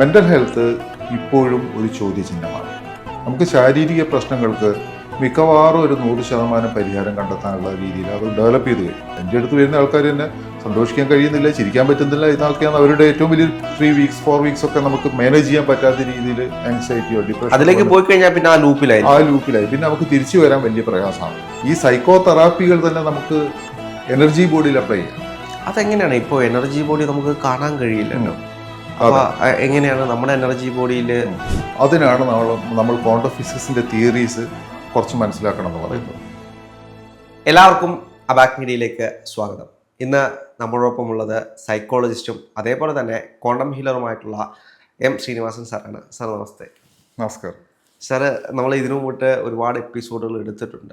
Mental health ഇപ്പോഴും ഒരു ചോദ്യചിഹ്നമാണ്. നമുക്ക് ശാരീരിക പ്രശ്നങ്ങൾക്ക് മിക്കവാറും ഒരു 100% പരിഹാരം കണ്ടെത്താനുള്ള രീതിയിൽ അത് ഡെവലപ്പ് ചെയ്ത് കഴിയും. എൻ്റെ അടുത്ത് വരുന്ന ആൾക്കാർ തന്നെ സന്തോഷിക്കാൻ കഴിയുന്നില്ല, ചിരിക്കാൻ പറ്റുന്നില്ല, ഇതൊക്കെയാണ് അവരുടെ ഏറ്റവും വലിയ 3 വീക്സ് 4 വീക്സ് ഒക്കെ നമുക്ക് മാനേജ് ചെയ്യാൻ പറ്റാത്ത രീതിയിൽ ആങ്സൈറ്റിയോ ഡിപ്രഷൻ അതിലേക്ക് പോയി കഴിഞ്ഞാൽ പിന്നെ ആ ലൂപ്പിലായി പിന്നെ നമുക്ക് തിരിച്ചു വരാൻ വലിയ പ്രയാസമാണ്. ഈ സൈക്കോ തെറാപ്പികൾ തന്നെ നമുക്ക് എനർജി ബോഡിയിൽ അപ്ലൈ ചെയ്യാം. അതെങ്ങനെയാണ് ഇപ്പോൾ എനർജി ബോഡി നമുക്ക് കാണാൻ കഴിയില്ലല്ലോ. അപ്പൊ എങ്ങനെയാണ് നമ്മുടെ എനർജി ബോഡിയിൽ? അതിനാണ് നമ്മൾ ക്വാണ്ടം ഫിസിക്സിന്റെ തിയറീസ് കുറച്ച് മനസ്സിലാക്കണം എന്ന് പറയുന്നത്. എല്ലാവർക്കും അബാക് മീഡിയയിലേക്ക് സ്വാഗതം. ഇന്ന് നമ്മളോടൊപ്പം ഉള്ളത് സൈക്കോളജിസ്റ്റും അതേപോലെ തന്നെ ക്വാണ്ടം ഹീലറുമായിട്ടുള്ള എം ശ്രീനിവാസൻ സാറാണ്. സാർ നമസ്തേ. നമസ്കാരം സാറ്. നമ്മൾ ഇതിനു മുമ്പ് ഒരുപാട് എപ്പിസോഡുകൾ എടുത്തിട്ടുണ്ട്.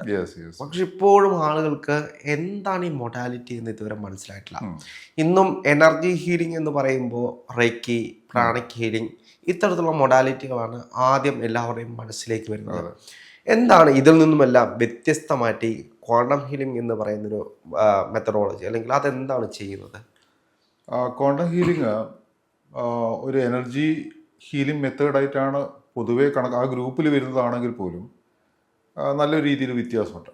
പക്ഷെ ഇപ്പോഴും ആളുകൾക്ക് എന്താണ് ഈ മൊഡാലിറ്റി എന്ന് ഇതുവരെ മനസ്സിലായിട്ടില്ല. ഇന്നും എനർജി ഹീലിംഗ് എന്ന് പറയുമ്പോൾ റേക്കി, പ്രാണിക് ഹീലിംഗ് ഇത്തരത്തിലുള്ള മൊഡാലിറ്റികളാണ് ആദ്യം എല്ലാവരുടെയും മനസ്സിലേക്ക് വരുന്നത്. എന്താണ് ഇതിൽ നിന്നുമെല്ലാം വ്യത്യസ്തമായിട്ട് ഈ ക്വാണ്ടം ഹീലിംഗ് എന്ന് പറയുന്നൊരു മെത്തഡോളജി, അല്ലെങ്കിൽ അതെന്താണ് ചെയ്യുന്നത്? ക്വാണ്ടം ഹീലിംഗ് ഒരു എനർജി ഹീലിംഗ് മെത്തേഡായിട്ടാണ് പൊതുവേ ആ ഗ്രൂപ്പിൽ വരുന്നതാണെങ്കിൽ പോലും നല്ലൊരു രീതിയിൽ വ്യത്യാസമുണ്ട്.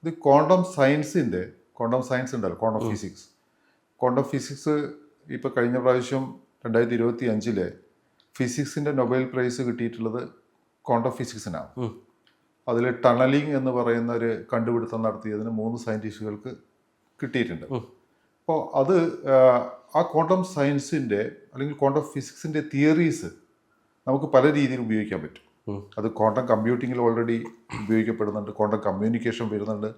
ഇത് ക്വാണ്ടം സയൻസ് ഉണ്ടല്ലോ, ക്വാണ്ടം ഫിസിക്സ് ഇപ്പോൾ കഴിഞ്ഞ പ്രാവശ്യം 2025 ഫിസിക്സിൻ്റെ നൊബേൽ പ്രൈസ് കിട്ടിയിട്ടുള്ളത് ക്വാണ്ടം ഫിസിക്സിനാണ്. അതിൽ ടണലിംഗ് എന്ന് പറയുന്ന ഒരു കണ്ടുപിടുത്തം നടത്തിയതിന് 3 സയൻറ്റിസ്റ്റുകൾക്ക് കിട്ടിയിട്ടുണ്ട്. അപ്പോൾ അത് ആ ക്വാണ്ടം സയൻസിൻ്റെ അല്ലെങ്കിൽ ക്വാണ്ടം ഫിസിക്സിൻ്റെ തിയറീസ് നമുക്ക് പല രീതിയിൽ ഉപയോഗിക്കാൻ പറ്റും. അത് ക്വാണ്ടം കമ്പ്യൂട്ടിങ്ങിൽ ഓൾറെഡി ഉപയോഗിക്കപ്പെടുന്നുണ്ട്, ക്വാണ്ടം കമ്മ്യൂണിക്കേഷൻ വരുന്നുണ്ട്.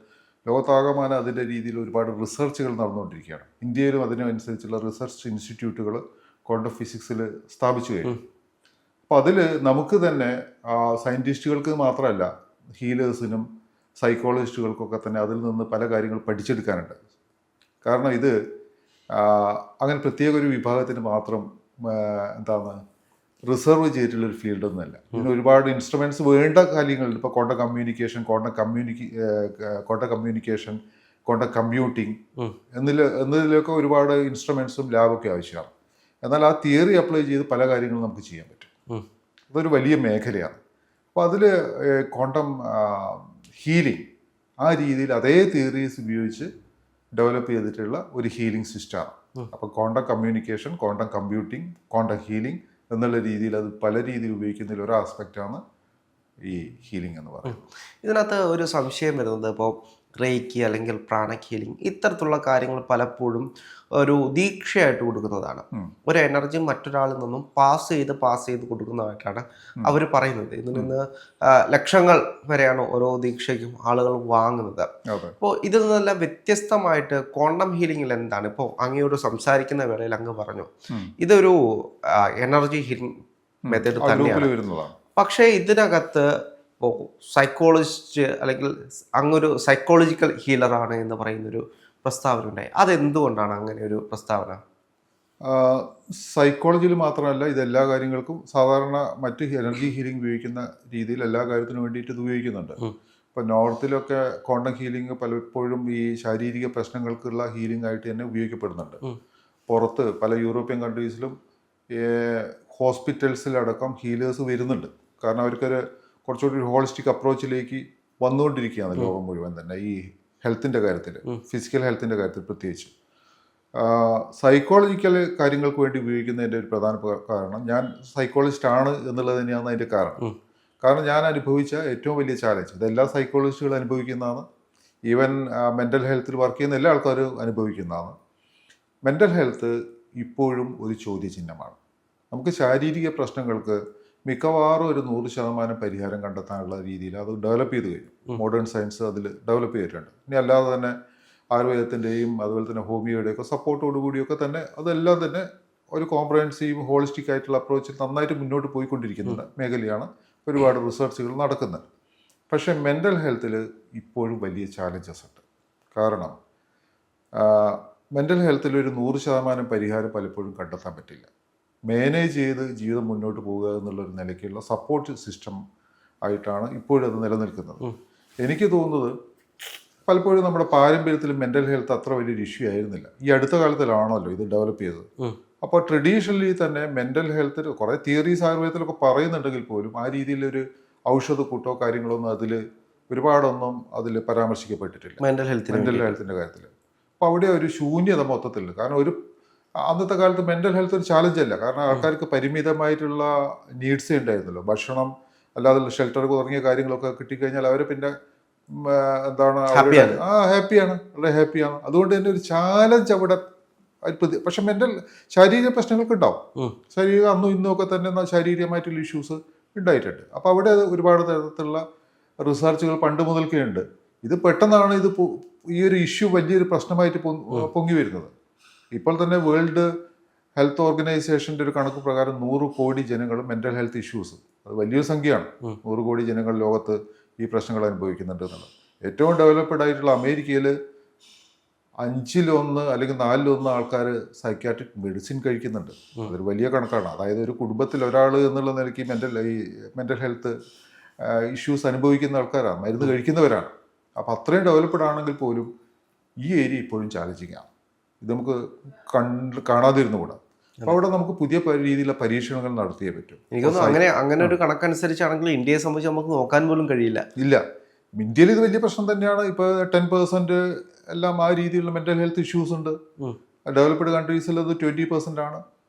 ലോകത്താകമാനം അതിൻ്റെ രീതിയിൽ ഒരുപാട് റിസർച്ചുകൾ നടന്നുകൊണ്ടിരിക്കുകയാണ്. ഇന്ത്യയിലും അതിനനുസരിച്ചുള്ള റിസർച്ച് ഇൻസ്റ്റിറ്റ്യൂട്ടുകൾ ക്വാണ്ടം ഫിസിക്സിൽ സ്ഥാപിച്ചു കഴിഞ്ഞു. അപ്പോൾ അതിൽ നമുക്ക് തന്നെ സയൻറ്റിസ്റ്റുകൾക്ക് മാത്രമല്ല, ഹീലേഴ്സിനും സൈക്കോളജിസ്റ്റുകൾക്കൊക്കെ തന്നെ അതിൽ നിന്ന് പല കാര്യങ്ങൾ പഠിച്ചെടുക്കാനുണ്ട്. കാരണം ഇത് അങ്ങനെ പ്രത്യേക ഒരു വിഭാഗത്തിന് മാത്രം റിസർവ് ചെയ്തിട്ടുള്ളൊരു ഫീൽഡൊന്നുമല്ല. ഇതിന് ഒരുപാട് ഇൻസ്ട്രുമെൻറ്റ്സ് വേണ്ട കാര്യങ്ങളുണ്ട്. ഇപ്പോൾ ക്വാണ്ടം കമ്മ്യൂണിക്കേഷൻ, ക്വാണ്ടം കമ്പ്യൂട്ടിങ് എന്നതിലൊക്കെ ഒരുപാട് ഇൻസ്ട്രുമെൻറ്റ്സും ലാബൊക്കെ ആവശ്യമാണ്. എന്നാൽ ആ തിയറി അപ്ലൈ ചെയ്ത് പല കാര്യങ്ങളും നമുക്ക് ചെയ്യാൻ പറ്റും. അതൊരു വലിയ മേഖലയാണ്. അപ്പോൾ അതിൽ ക്വാണ്ടം ഹീലിംഗ് ആ രീതിയിൽ അതേ തിയറീസ് ഉപയോഗിച്ച് ഡെവലപ്പ് ചെയ്തിട്ടുള്ള ഒരു ഹീലിംഗ് സിസ്റ്റമാണ്. അപ്പോൾ quantum communication, quantum computing, quantum healing എന്നുള്ള രീതിയിൽ അത് പല രീതിയിൽ ഉപയോഗിക്കുന്നതിൽ ഒരു ആസ്പെക്റ്റാണ് ഈ ഹീലിംഗ് എന്ന് പറയുന്നത്. ഇതിനകത്ത് ഒരു സംശയം വരുന്നത്, ഇപ്പോൾ റേക്കി അല്ലെങ്കിൽ പ്രാണിക് ഹീലിംഗ് ഇത്തരത്തിലുള്ള കാര്യങ്ങൾ പലപ്പോഴും ഒരു ദീക്ഷയായിട്ട് കൊടുക്കുന്നതാണ്. ഒരു എനർജി മറ്റൊരാളിൽ നിന്നും പാസ് ചെയ്ത് കൊടുക്കുന്നതായിട്ടാണ് അവർ പറയുന്നത്. ഇതിൽ നിന്ന് ലക്ഷങ്ങൾ വരെയാണ് ഓരോ ദീക്ഷയ്ക്കും ആളുകൾ വാങ്ങുന്നത്. അപ്പോൾ ഇതിൽ നിന്നെല്ലാം വ്യത്യസ്തമായിട്ട് ക്വാണ്ടം ഹീലിംഗിൽ എന്താണ്? ഇപ്പോൾ അങ്ങയോട് സംസാരിക്കുന്ന വേളയിൽ അങ്ങ് പറഞ്ഞു ഇതൊരു എനർജി ഹീലിംഗ് മെത്തേഡ് തന്നെയാണ്. പക്ഷേ ഇതിനകത്ത് ഇപ്പോൾ സൈക്കോളജിസ്റ്റ് അല്ലെങ്കിൽ അങ്ങൊരു സൈക്കോളജിക്കൽ ഹീലറാണ് എന്ന് പറയുന്നൊരു പ്രസ്താവന ഉണ്ടായി. അതെന്തുകൊണ്ടാണ് അങ്ങനെ ഒരു പ്രസ്താവന? സൈക്കോളജിയിൽ മാത്രമല്ല, ഇതെല്ലാ കാര്യങ്ങൾക്കും സാധാരണ മറ്റ് എനർജി ഹീലിംഗ് ഉപയോഗിക്കുന്ന രീതിയിൽ എല്ലാ കാര്യത്തിനും വേണ്ടിയിട്ട് ഇത് ഉപയോഗിക്കുന്നുണ്ട്. ഇപ്പോൾ നോർത്തിലൊക്കെ ക്വാണ്ടം ഹീലിംഗ് പലപ്പോഴും ഈ ശാരീരിക പ്രശ്നങ്ങൾക്കുള്ള ഹീലിംഗ് ആയിട്ട് തന്നെ ഉപയോഗിക്കപ്പെടുന്നുണ്ട്. പുറത്ത് പല യൂറോപ്യൻ കൺട്രീസിലും ഹോസ്പിറ്റൽസിലടക്കം ഹീലേഴ്സ് വരുന്നുണ്ട്. കാരണം അവർക്കൊരു കുറച്ചുകൂടി ഒരു ഹോളിസ്റ്റിക് അപ്രോച്ചിലേക്ക് വന്നുകൊണ്ടിരിക്കുകയാണ് ലോകം മുഴുവൻ തന്നെ ഈ ഹെൽത്തിൻ്റെ കാര്യത്തിൽ, ഫിസിക്കൽ ഹെൽത്തിൻ്റെ കാര്യത്തിൽ പ്രത്യേകിച്ച്. സൈക്കോളജിക്കൽ കാര്യങ്ങൾക്ക് വേണ്ടി ഉപയോഗിക്കുന്നതിൻ്റെ ഒരു പ്രധാന കാരണം, ഞാൻ സൈക്കോളജിസ്റ്റ് ആണ് എന്നുള്ളത് തന്നെയാണ് അതിൻ്റെ കാരണം ഞാൻ അനുഭവിച്ച ഏറ്റവും വലിയ ചാലഞ്ച്, ഇതെല്ലാ സൈക്കോളജിസ്റ്റുകളും അനുഭവിക്കുന്നതാണ്, ഈവൻ മെൻ്റൽ ഹെൽത്തിൽ വർക്ക് ചെയ്യുന്ന എല്ലാ ആൾക്കാരും അനുഭവിക്കുന്നതാണ്. മെൻ്റൽ ഹെൽത്ത് ഇപ്പോഴും ഒരു ചോദ്യചിഹ്നമാണ്. നമുക്ക് ശാരീരിക പ്രശ്നങ്ങൾക്ക് മിക്കവാറും ഒരു 100% പരിഹാരം കണ്ടെത്താനുള്ള രീതിയിൽ അത് ഡെവലപ്പ് ചെയ്ത് കഴിഞ്ഞു. മോഡേൺ സയൻസ് അതിൽ ഡെവലപ്പ് ചെയ്തിട്ടുണ്ട്. ഇനി അല്ലാതെ തന്നെ ആയുർവേദത്തിൻ്റെയും അതുപോലെ തന്നെ ഹോമിയോയുടെയൊക്കെ സപ്പോർട്ടോടുകൂടിയൊക്കെ തന്നെ അതെല്ലാം തന്നെ ഒരു കോംപ്രഹെൻസീവ് ഹോളിസ്റ്റിക് ആയിട്ടുള്ള അപ്രോച്ചിൽ നന്നായിട്ട് മുന്നോട്ട് പോയിക്കൊണ്ടിരിക്കുന്ന മേഖലയാണ്. ഒരുപാട് റിസർച്ചുകൾ നടക്കുന്നുണ്ട്. പക്ഷേ മെൻ്റൽ ഹെൽത്തിൽ ഇപ്പോഴും വലിയ ചാലഞ്ചസ് ഉണ്ട്. കാരണം മെൻ്റൽ ഹെൽത്തിൽ ഒരു 100% പരിഹാരം പലപ്പോഴും കണ്ടെത്താൻ പറ്റില്ല. മാനേജ് ചെയ്ത് ജീവിതം മുന്നോട്ട് പോവുക എന്നുള്ളൊരു നിലയ്ക്കുള്ള സപ്പോർട്ട് സിസ്റ്റം ആയിട്ടാണ് ഇപ്പോഴും അത് നിലനിൽക്കുന്നത്. എനിക്ക് തോന്നുന്നത് പലപ്പോഴും നമ്മുടെ പാരമ്പര്യത്തിൽ മെൻ്റൽ ഹെൽത്ത് അത്ര വലിയൊരു ഇഷ്യൂ ആയിരുന്നില്ല. ഈ അടുത്ത കാലത്തിലാണല്ലോ ഇത് ഡെവലപ്പ് ചെയ്തത്. അപ്പോൾ ട്രഡീഷണലി തന്നെ മെൻ്റൽ ഹെൽത്തിൽ കുറേ തിയറീസ് ആയുർവേദത്തിലൊക്കെ പറയുന്നുണ്ടെങ്കിൽ പോലും ആ രീതിയിലൊരു ഔഷധക്കൂട്ടോ കാര്യങ്ങളൊന്നും അതിൽ ഒരുപാടൊന്നും അതിൽ പരാമർശിക്കപ്പെട്ടിട്ടില്ല മെന്റൽ ഹെൽത്തിന് മെൻ്റൽ ഹെൽത്തിൻ്റെ കാര്യത്തിൽ. അപ്പോൾ അവിടെ ഒരു ശൂന്യത മൊത്തത്തിലുണ്ട്. കാരണം അന്നത്തെ കാലത്ത് മെൻ്റൽ ഹെൽത്ത് ഒരു ചാലഞ്ചല്ല. കാരണം ആൾക്കാർക്ക് പരിമിതമായിട്ടുള്ള നീഡ്സേ ഉണ്ടായിരുന്നല്ലോ. ഭക്ഷണം അല്ലാതെ ഷെൽട്ടർ തുടങ്ങിയ കാര്യങ്ങളൊക്കെ കിട്ടിക്കഴിഞ്ഞാൽ അവർ പിന്നെ എന്താണ് ഹാപ്പിയാണ്, വളരെ ഹാപ്പിയാണ്. അതുകൊണ്ട് തന്നെ ഒരു ചാലഞ്ച് അവിടെ പക്ഷെ ശാരീരിക പ്രശ്നങ്ങൾക്ക് ഉണ്ടാവും. ശരീരം അന്നും ഇന്നും ഒക്കെ തന്നെ ശാരീരികമായിട്ടുള്ള ഇഷ്യൂസ് ഉണ്ടായിട്ടുണ്ട്. അപ്പോൾ അവിടെ ഒരുപാട് തരത്തിലുള്ള റിസർച്ചുകൾ പണ്ട് മുതൽക്കേ ഉണ്ട്. ഇത് പെട്ടെന്നാണ് ഈ ഒരു ഇഷ്യൂ വലിയൊരു പ്രശ്നമായിട്ട് പൊങ്ങി വരുന്നത്. ഇപ്പോൾ തന്നെ വേൾഡ് ഹെൽത്ത് ഓർഗനൈസേഷൻ്റെ ഒരു കണക്ക് പ്രകാരം 100 കോടി ജനങ്ങൾ മെൻ്റൽ ഹെൽത്ത് ഇഷ്യൂസ്, അത് വലിയൊരു സംഖ്യയാണ്. 100 കോടി ജനങ്ങൾ ലോകത്ത് ഈ പ്രശ്നങ്ങൾ അനുഭവിക്കുന്നുണ്ട് എന്നുള്ളത്. ഏറ്റവും ഡെവലപ്ഡ് ആയിട്ടുള്ള അമേരിക്കയിൽ 5-1 അല്ലെങ്കിൽ 4-1 ആൾക്കാർ സൈക്യാട്രിക് മെഡിസിൻ കഴിക്കുന്നുണ്ട്. അതൊരു വലിയ കണക്കാണ്. അതായത് ഒരു കുടുംബത്തിൽ ഒരാൾ എന്നുള്ള നിലയ്ക്ക് മെൻ്റൽ ഹെൽത്ത് ഇഷ്യൂസ് അനുഭവിക്കുന്ന ആൾക്കാരാണ്, മരുന്ന് കഴിക്കുന്നവരാണ്. അപ്പോൾ അത്രയും ഡെവലപ്ഡ് ആണെങ്കിൽ പോലും ഈ ഏരിയ ഇപ്പോഴും ചാലഞ്ചിങ്ങാണ്. ഇത് നമുക്ക് കാണാതിരുന്നുകൂടാ. അപ്പോൾ അവിടെ നമുക്ക് പുതിയ രീതിയിലുള്ള പരീക്ഷണങ്ങൾ നടത്തിയേ പറ്റും. എനിക്ക് തോന്നുന്നു അങ്ങനെ ഒരു കണക്കനുസരിച്ചാണെങ്കിൽ ഇന്ത്യയെ സംബന്ധിച്ച് നമുക്ക് നോക്കാൻ പോലും കഴിയില്ല. ഇല്ല, ഇന്ത്യയിൽ ഇത് വലിയ പ്രശ്നം തന്നെയാണ്. ഇപ്പോൾ 10% എല്ലാം ആ രീതിയിലുള്ള മെൻ്റൽ ഹെൽത്ത് ഇഷ്യൂസ് ഉണ്ട്. ഡെവലപ്ഡ് കൺട്രീസിൽ അത് 20% ആണ്.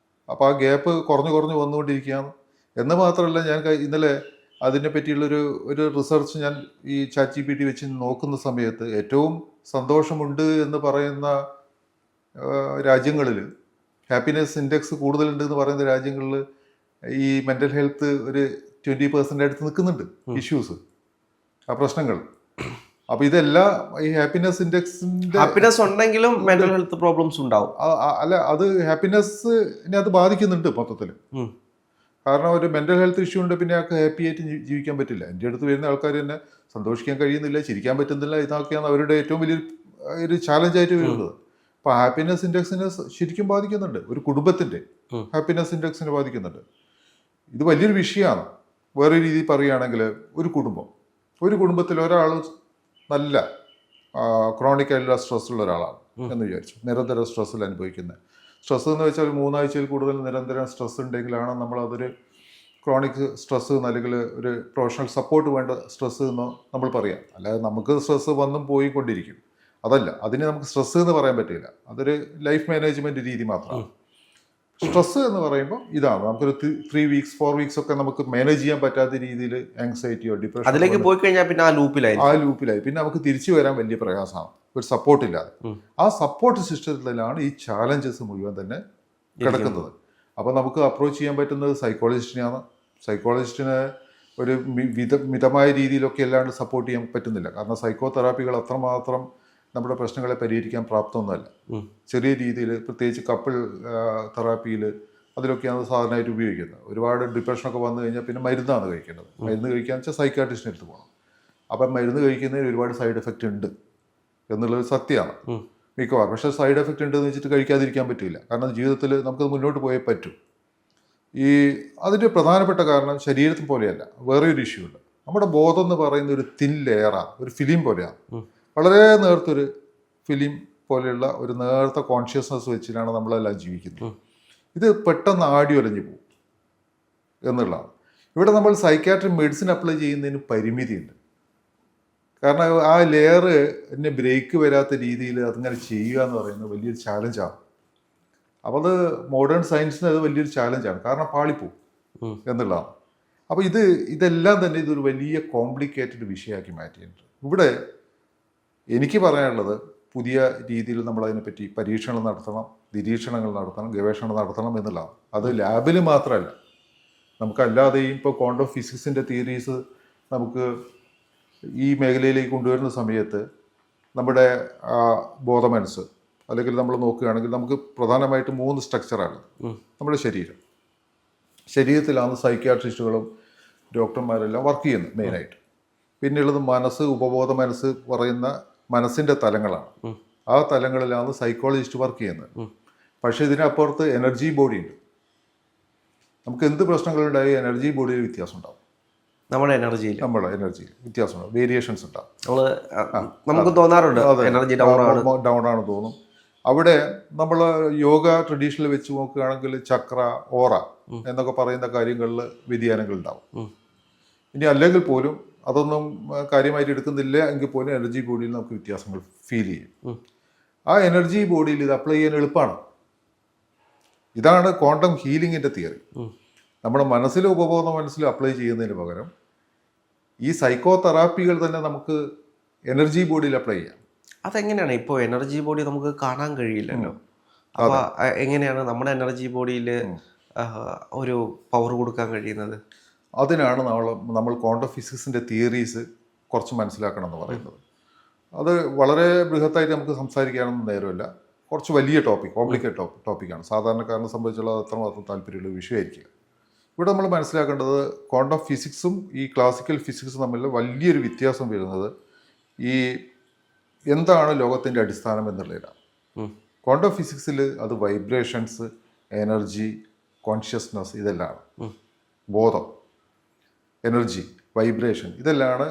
അപ്പോൾ ആ ഗ്യാപ്പ് കുറഞ്ഞു വന്നുകൊണ്ടിരിക്കുകയാണ്. എന്ന് മാത്രമല്ല, ഞാൻ ഇന്നലെ അതിനെ പറ്റിയുള്ളൊരു റിസർച്ച് ഞാൻ ഈ ChatGPT വെച്ച് നോക്കുന്ന സമയത്ത് ഏറ്റവും സന്തോഷമുണ്ട് എന്ന് പറയുന്ന രാജ്യങ്ങളിൽ, ഹാപ്പിനെസ് ഇൻഡെക്സ് കൂടുതലുണ്ട് എന്ന് പറയുന്ന രാജ്യങ്ങളിൽ ഈ മെൻ്റൽ ഹെൽത്ത് ഒരു 20% അടുത്ത് നിൽക്കുന്നുണ്ട് ഇഷ്യൂസ്, ആ പ്രശ്നങ്ങൾ. അപ്പോൾ ഇതെല്ലാം ഈ ഹാപ്പിനെസ് ഇൻഡെക്സിൻ്റെ ഹാപ്പിനെസ് ഉണ്ടെങ്കിലും മെൻ്റൽ ഹെൽത്ത് പ്രോബ്ലംസ് ഉണ്ടാവും. അല്ല, അത് ഹാപ്പിനെസ്സിനെ അത് ബാധിക്കുന്നുണ്ട് മൊത്തത്തിൽ. കാരണം ഒരു മെൻ്റൽ ഹെൽത്ത് ഇഷ്യൂ ഉണ്ട്, പിന്നെ ആൾക്ക് ഹാപ്പി ആയിട്ട് ജീവിക്കാൻ പറ്റില്ല. എൻ്റെ അടുത്ത് വരുന്ന ആൾക്കാർ തന്നെ സന്തോഷിക്കാൻ കഴിയുന്നില്ല, ചിരിക്കാൻ പറ്റുന്നില്ല. ഇതൊക്കെയാണ് അവരുടെ ഏറ്റവും വലിയൊരു ചാലഞ്ചായിട്ട് വരുന്നത്. അപ്പോൾ ഹാപ്പിനെസ് ഇൻഡെക്സിനെ ശരിക്കും ബാധിക്കുന്നുണ്ട്. ഒരു കുടുംബത്തിൻ്റെ ഹാപ്പിനെസ് ഇൻഡെക്സിനെ ബാധിക്കുന്നുണ്ട്. ഇത് വലിയൊരു വിഷയമാണ്. വേറെ രീതിയിൽ പറയുകയാണെങ്കിൽ ഒരു കുടുംബത്തിൽ ഒരാൾ നല്ല ക്രോണിക് ആയിട്ടുള്ള സ്ട്രെസ്സുള്ള ഒരാളാണ് എന്ന് വിചാരിച്ചു. നിരന്തരം സ്ട്രെസ്സിൽ അനുഭവിക്കുന്നത്. സ്ട്രെസ് എന്ന് വെച്ചാൽ 3 ആഴ്ചയിൽ കൂടുതൽ നിരന്തരം സ്ട്രെസ് ഉണ്ടെങ്കിലാണ് നമ്മളതൊരു ക്രോണിക് സ്ട്രെസ് എന്ന്, അല്ലെങ്കിൽ ഒരു പ്രൊഫഷണൽ സപ്പോർട്ട് വേണ്ട സ്ട്രെസ് എന്ന് നമ്മൾ പറയാം. അല്ലാതെ നമുക്ക് സ്ട്രെസ് വന്നും പോയിക്കൊണ്ടിരിക്കും, അതല്ല. അതിന് നമുക്ക് സ്ട്രെസ് എന്ന് പറയാൻ പറ്റില്ല. അതൊരു ലൈഫ് മാനേജ്മെൻറ്റ് രീതി മാത്രമാണ്. സ്ട്രെസ് എന്ന് പറയുമ്പോൾ ഇതാണ്, നമുക്കൊരു 3 വീക്സ് 4 വീക്സ് ഒക്കെ നമുക്ക് മാനേജ് ചെയ്യാൻ പറ്റാത്ത രീതിയിൽ ആങ്സൈറ്റിയോ ഡിപ്രഷനോ അതിലേക്ക് പോയി കഴിഞ്ഞാൽ പിന്നെ ആ ലൂപ്പിലായി പിന്നെ നമുക്ക് തിരിച്ചു വരാൻ വലിയ പ്രയാസമാണ്, ഒരു സപ്പോർട്ടില്ലാതെ. ആ സപ്പോർട്ട് സിസ്റ്റത്തിലാണ് ഈ ചാലഞ്ചസ് മുഴുവൻ തന്നെ കിടക്കുന്നത്. അപ്പോൾ നമുക്ക് അപ്രോച്ച് ചെയ്യാൻ പറ്റുന്നത് സൈക്കോളജിസ്റ്റിനെയാണ്. സൈക്കോളജിസ്റ്റിന് ഒരു മിതമായ രീതിയിലൊക്കെ അല്ലാണ്ട് സപ്പോർട്ട് ചെയ്യാൻ പറ്റുന്നില്ല. കാരണം സൈക്കോ തെറാപ്പികൾ അത്രമാത്രം നമ്മുടെ പ്രശ്നങ്ങളെ പരിഹരിക്കാൻ പ്രാപ്തമൊന്നുമല്ല. ചെറിയ രീതിയിൽ, പ്രത്യേകിച്ച് കപ്പിൾ തെറാപ്പിയിൽ അതിലൊക്കെയാണ് സാധാരണയായിട്ട് ഉപയോഗിക്കുന്നത്. ഒരുപാട് ഡിപ്രഷനൊക്കെ വന്നു കഴിഞ്ഞാൽ പിന്നെ മരുന്നാണ് കഴിക്കേണ്ടത്. മരുന്ന് കഴിക്കാന്ന് വെച്ചാൽ സൈക്കാട്രിസ്റ്റിൻ്റെ അടുത്ത് പോകണം. അപ്പം മരുന്ന് കഴിക്കുന്നതിന് ഒരുപാട് സൈഡ് എഫക്റ്റ് ഉണ്ട് എന്നുള്ളത് സത്യമാണ് മിക്കവാറും. പക്ഷേ സൈഡ് എഫക്റ്റ് ഉണ്ടെന്ന് വെച്ചിട്ട് കഴിക്കാതിരിക്കാൻ പറ്റില്ല. കാരണം ജീവിതത്തിൽ നമുക്കത് മുന്നോട്ട് പോയേ പറ്റും. അതിൻ്റെ പ്രധാനപ്പെട്ട കാരണം ശരീരത്തിൽ പോലെയല്ല, വേറെ ഒരു ഇഷ്യൂ ഉണ്ട്. നമ്മുടെ ബോധം എന്ന് പറയുന്ന ഒരു തിൻ ലെയറാണ്, ഒരു ഫിലിം പോലെയാണ്. വളരെ നേർത്തൊരു ഫിലിം പോലെയുള്ള ഒരു നേർത്ത കോൺഷ്യസ്നസ് വെച്ചിട്ടാണ് നമ്മളെല്ലാം ജീവിക്കുന്നത്. ഇത് പെട്ടെന്ന് ആടി ഒലഞ്ഞു പോകും എന്നുള്ളതാണ്. ഇവിടെ നമ്മൾ സൈക്യാട്രിക് മെഡിസിൻ അപ്ലൈ ചെയ്യുന്നതിന് പരിമിതിയുണ്ട്. കാരണം ആ ലെയറിന് ബ്രേക്ക് വരാത്ത രീതിയിൽ അതിങ്ങനെ ചെയ്യുക എന്ന് പറയുന്നത് വലിയൊരു ചാലഞ്ചാണ്. അപ്പോൾ അത് മോഡേൺ സയൻസിന് അത് വലിയൊരു ചാലഞ്ചാണ്. കാരണം പാളിപ്പോവും എന്നുള്ളതാണ്. അപ്പോൾ ഇതെല്ലാം തന്നെ ഇതൊരു വലിയ കോംപ്ലിക്കേറ്റഡ് വിഷയമാക്കി മാറ്റിയിട്ടുണ്ട്. ഇവിടെ എനിക്ക് പറയാനുള്ളത്, പുതിയ രീതിയിൽ നമ്മൾ അതിനെപ്പറ്റി പരീക്ഷണങ്ങൾ നടത്തണം, നിരീക്ഷണങ്ങൾ നടത്തണം, ഗവേഷണം നടത്തണം എന്നുള്ളതാണ്. അത് ലാബിൽ മാത്രമല്ല, നമുക്കല്ലാതെയും ഇപ്പോൾ ക്വാണ്ടം ഫിസിക്സിൻ്റെ തിയറീസ് നമുക്ക് ഈ മേഖലയിലേക്ക് കൊണ്ടുവരുന്ന സമയത്ത് നമ്മുടെ ബോധമനസ്സ്, അല്ലെങ്കിൽ നമ്മൾ നോക്കുകയാണെങ്കിൽ നമുക്ക് പ്രധാനമായിട്ട് 3 സ്ട്രക്ചറാണ് നമ്മുടെ ശരീരത്തിലാണ് സൈക്യാട്രിസ്റ്റുകളും ഡോക്ടർമാരെല്ലാം വർക്ക് ചെയ്യുന്നത് മെയിനായിട്ട്. പിന്നെയുള്ളത് മനസ്സ്, ഉപബോധ മനസ്സ് പറയുന്ന മനസ്സിൻ്റെ തലങ്ങളാണ്. ആ തലങ്ങളിലാണ് സൈക്കോളജിസ്റ്റ് വർക്ക് ചെയ്യുന്നത്. പക്ഷേ ഇതിനപ്പുറത്ത് എനർജി ബോഡി ഉണ്ട്. നമുക്ക് എന്ത് പ്രശ്നങ്ങളുണ്ടായി എനർജി ബോഡിയിൽ വ്യത്യാസം ഉണ്ടാവും. നമ്മുടെ എനർജിയിൽ വ്യത്യാസം ഉണ്ടാവും, വേരിയേഷൻസ് ഉണ്ടാവും. നമുക്ക് തോന്നാറുണ്ട് എനർജി ഡൗൺ ആണ് തോന്നും. അവിടെ നമ്മൾ യോഗ ട്രഡീഷണൽ വെച്ച് നോക്കുകയാണെങ്കിൽ ചക്ര, ഓറ എന്നൊക്കെ പറയുന്ന കാര്യങ്ങളിൽ വ്യതിയാനങ്ങൾ ഉണ്ടാവും. ഇനി അല്ലെങ്കിൽ പോലും അതൊന്നും കാര്യമായിട്ട് എടുക്കുന്നില്ല എങ്കിൽ പോലും എനർജി ബോഡിയിൽ നമുക്ക് വ്യത്യാസങ്ങൾ ഫീൽ ചെയ്യും. ആ എനർജി ബോഡിയിൽ ഇത് അപ്ലൈ ചെയ്യാൻ എളുപ്പമാണ്. ഇതാണ് ക്വാണ്ടം ഹീലിങ്ങിൻ്റെ തിയറി. നമ്മുടെ മനസ്സിലും ഉപബോധ മനസ്സിലും അപ്ലൈ ചെയ്യുന്നതിന് പകരം ഈ സൈക്കോ തെറാപ്പികൾ തന്നെ നമുക്ക് എനർജി ബോഡിയിൽ അപ്ലൈ ചെയ്യാം. അതെങ്ങനെയാണ് ഇപ്പോൾ എനർജി ബോഡി നമുക്ക് കാണാൻ കഴിയില്ലല്ലോ, അപ്പൊ എങ്ങനെയാണ് നമ്മുടെ എനർജി ബോഡിയിൽ ഒരു പവർ കൊടുക്കാൻ കഴിയുന്നത്? അതിനാണ് നമ്മൾ ക്വാണ്ടം ഫിസിക്സിൻ്റെ തിയറീസ് കുറച്ച് മനസ്സിലാക്കണം എന്ന് പറയുന്നത്. അത് വളരെ ബൃഹത്തായിട്ട് നമുക്ക് സംസാരിക്കാനൊന്നും നേരമില്ല. കുറച്ച് വലിയ ടോപ്പിക്, കോംപ്ലിക്കേറ്റ് ടോപ്പിക്കാണ്. സാധാരണക്കാരനെ സംബന്ധിച്ചുള്ള അത്രമാത്രം താല്പര്യമുള്ള വിഷയമായിരിക്കുക. ഇവിടെ നമ്മൾ മനസ്സിലാക്കേണ്ടത് ക്വാണ്ടം ഫിസിക്സും ഈ ക്ലാസിക്കൽ ഫിസിക്സും തമ്മിൽ വലിയൊരു വ്യത്യാസം വരുന്നത് ഈ എന്താണ് ലോകത്തിൻ്റെ അടിസ്ഥാനം എന്നുള്ളതിലാണ്. ക്വാണ്ടം ഫിസിക്സിൽ അത് വൈബ്രേഷൻസ്, എനർജി, കോൺഷ്യസ്നസ് ഇതെല്ലാം, ബോധം, എനർജി, വൈബ്രേഷൻ ഇതെല്ലാം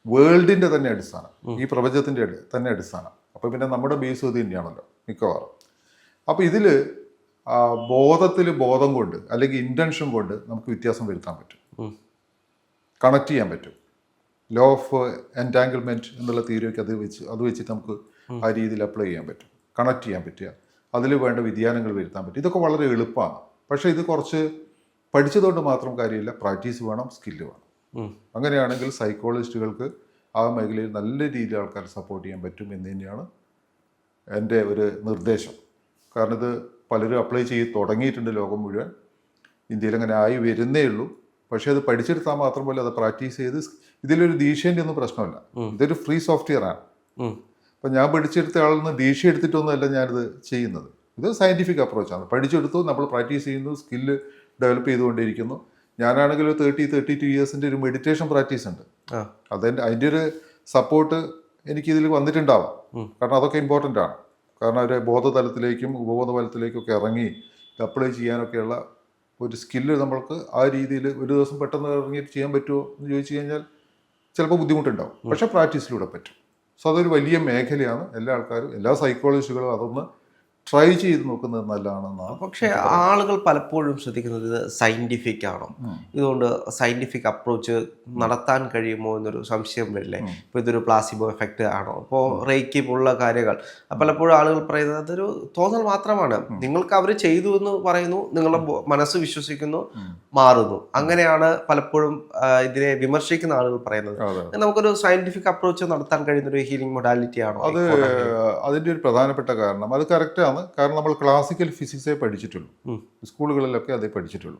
വേൾഡിൻ്റെ തന്നെ അടിസ്ഥാനം, ഈ പ്രപഞ്ചത്തിൻ്റെ തന്നെ അടിസ്ഥാനം. അപ്പോൾ പിന്നെ നമ്മുടെ ബേസ് ഇത് തന്നെയാണല്ലോ മിക്കവാറും. അപ്പോൾ ഇതിൽ ബോധം കൊണ്ട് അല്ലെങ്കിൽ ഇൻറ്റൻഷൻ കൊണ്ട് നമുക്ക് വ്യത്യാസം വരുത്താൻ പറ്റും, കണക്ട് ചെയ്യാൻ പറ്റും. ലോ ഓഫ് എൻറ്റാങ്കിൾമെൻറ്റ് എന്നുള്ള തിയറിയൊക്കെ അത് വെച്ചിട്ട് നമുക്ക് ആ രീതിയിൽ അപ്ലൈ ചെയ്യാൻ പറ്റും, കണക്ട് ചെയ്യാൻ പറ്റുക, അതിൽ വേണ്ട വ്യതിയാനങ്ങൾ വരുത്താൻ പറ്റും. ഇതൊക്കെ വളരെ എളുപ്പമാണ്. പക്ഷേ ഇത് കുറച്ച് പഠിച്ചതുകൊണ്ട് മാത്രം കാര്യമില്ല, പ്രാക്ടീസ് വേണം, സ്കില്ല് വേണം. അങ്ങനെയാണെങ്കിൽ സൈക്കോളജിസ്റ്റുകൾക്ക് ആ മേഖലയിൽ നല്ല രീതിയിൽ ആൾക്കാരെ സപ്പോർട്ട് ചെയ്യാൻ പറ്റും എന്ന് തന്നെയാണ് എൻ്റെ ഒരു നിർദ്ദേശം. കാരണം ഇത് പലരും അപ്ലൈ ചെയ്ത് തുടങ്ങിയിട്ടുണ്ട് ലോകം മുഴുവൻ. ഇന്ത്യയിൽ അങ്ങനെ ആയി വരുന്നേ ഉള്ളൂ. പക്ഷേ അത് പഠിച്ചെടുത്താൽ മാത്രം പോലെ അത് പ്രാക്ടീസ് ചെയ്ത് ഇതിലൊരു ദീക്ഷേൻ്റെ ഒന്നും പ്രശ്നമില്ല. ഇതൊരു ഫ്രീ സോഫ്റ്റ്വെയർ ആണ്. അപ്പം ഞാൻ പഠിച്ചെടുത്ത ആളിൽ നിന്ന് ദീക്ഷ എടുത്തിട്ടൊന്നുമല്ല ഞാനിത് ചെയ്യുന്നത്. ഇത് സയൻറ്റിഫിക് അപ്രോച്ചാണ്. പഠിച്ചെടുത്തു, നമ്മൾ പ്രാക്ടീസ് ചെയ്യുന്നു, സ്കില്ല് ഡെവലപ്പ് ചെയ്തുകൊണ്ടിരിക്കുന്നു. ഞാനാണെങ്കിൽ 32 ഇയേഴ്സിൻ്റെ ഒരു മെഡിറ്റേഷൻ പ്രാക്ടീസ് ഉണ്ട്. അതിൻ്റെ ഒരു സപ്പോർട്ട് എനിക്കിതിൽ വന്നിട്ടുണ്ടാവാം. കാരണം അതൊക്കെ ഇമ്പോർട്ടൻ്റ് ആണ്. കാരണം ഒരു ബോധതലത്തിലേക്കും ഉപബോധ തലത്തിലേക്കും ഒക്കെ ഇറങ്ങി അപ്ലൈ ചെയ്യാനൊക്കെയുള്ള ഒരു സ്കില്ല് നമ്മൾക്ക് ആ രീതിയിൽ ഒരു ദിവസം പെട്ടെന്ന് ഇറങ്ങിയിട്ട് ചെയ്യാൻ പറ്റുമോ എന്ന് ചോദിച്ചു കഴിഞ്ഞാൽ ചിലപ്പോൾ ബുദ്ധിമുട്ടുണ്ടാവും. പക്ഷേ പ്രാക്ടീസിലൂടെ പറ്റും. സോ അതൊരു വലിയ മേഖലയാണ്. എല്ലാ ആൾക്കാരും, എല്ലാ സൈക്കോളജിസ്റ്റുകളും അതൊന്ന് ട്രൈ ചെയ്ത് നോക്കുന്നത് നല്ലതാണെന്നാണ്. പക്ഷേ ആളുകൾ പലപ്പോഴും ശ്രദ്ധിക്കുന്നത് ഇത് സയൻറ്റിഫിക് ആണോ, ഇതുകൊണ്ട് സയൻറ്റിഫിക് അപ്രോച്ച് നടത്താൻ കഴിയുമോ എന്നൊരു സംശയം വരില്ലേ? ഇപ്പോൾ ഇതൊരു പ്ലാസിബോ എഫക്റ്റ് ആണോ? ഇപ്പോൾ റേക്കി പോലുള്ള കാര്യങ്ങൾ പലപ്പോഴും ആളുകൾ പറയുന്നത് അതൊരു തോന്നൽ മാത്രമാണ്. നിങ്ങൾക്ക് അവർ ചെയ്തു എന്ന് പറയുന്നു, നിങ്ങളുടെ മനസ്സ് വിശ്വസിക്കുന്നു, മാറുന്നു. അങ്ങനെയാണ് പലപ്പോഴും ഇതിനെ വിമർശിക്കുന്ന ആളുകൾ പറയുന്നത്. നമുക്കൊരു സയൻറ്റിഫിക് അപ്രോച്ച് നടത്താൻ കഴിയുന്ന ഒരു ഹീലിംഗ് മൊഡാലിറ്റി ആണോ? അതിൻ്റെ ഒരു പ്രധാനപ്പെട്ട കാരണം അത് കറക്റ്റാണ്. കാരണം നമ്മൾ ക്ലാസിക്കൽ ഫിസിക്സേ പഠിച്ചിട്ടുള്ളൂ, സ്കൂളുകളിലൊക്കെ അതേ പഠിച്ചിട്ടുള്ളൂ.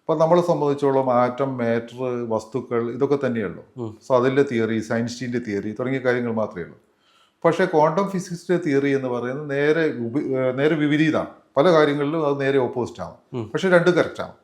അപ്പോൾ നമ്മളെ സംബന്ധിച്ചോളം ആറ്റം, മാറ്റർ, വസ്തുക്കൾ ഇതൊക്കെ തന്നെയുള്ളൂ. സോ അതിൻ്റെ തിയറി, ഐൻസ്റ്റീൻ്റെ തിയറി തുടങ്ങിയ കാര്യങ്ങൾ മാത്രമേ ഉള്ളൂ. പക്ഷേ ക്വാണ്ടം ഫിസിക്സിൻ്റെ തിയറി എന്ന് പറയുന്നത് നേരെ വിപരീതമാണ്. പല കാര്യങ്ങളിലും അത് നേരെ ഓപ്പോസിറ്റാണ്. പക്ഷേ രണ്ടും കറക്റ്റാണ്.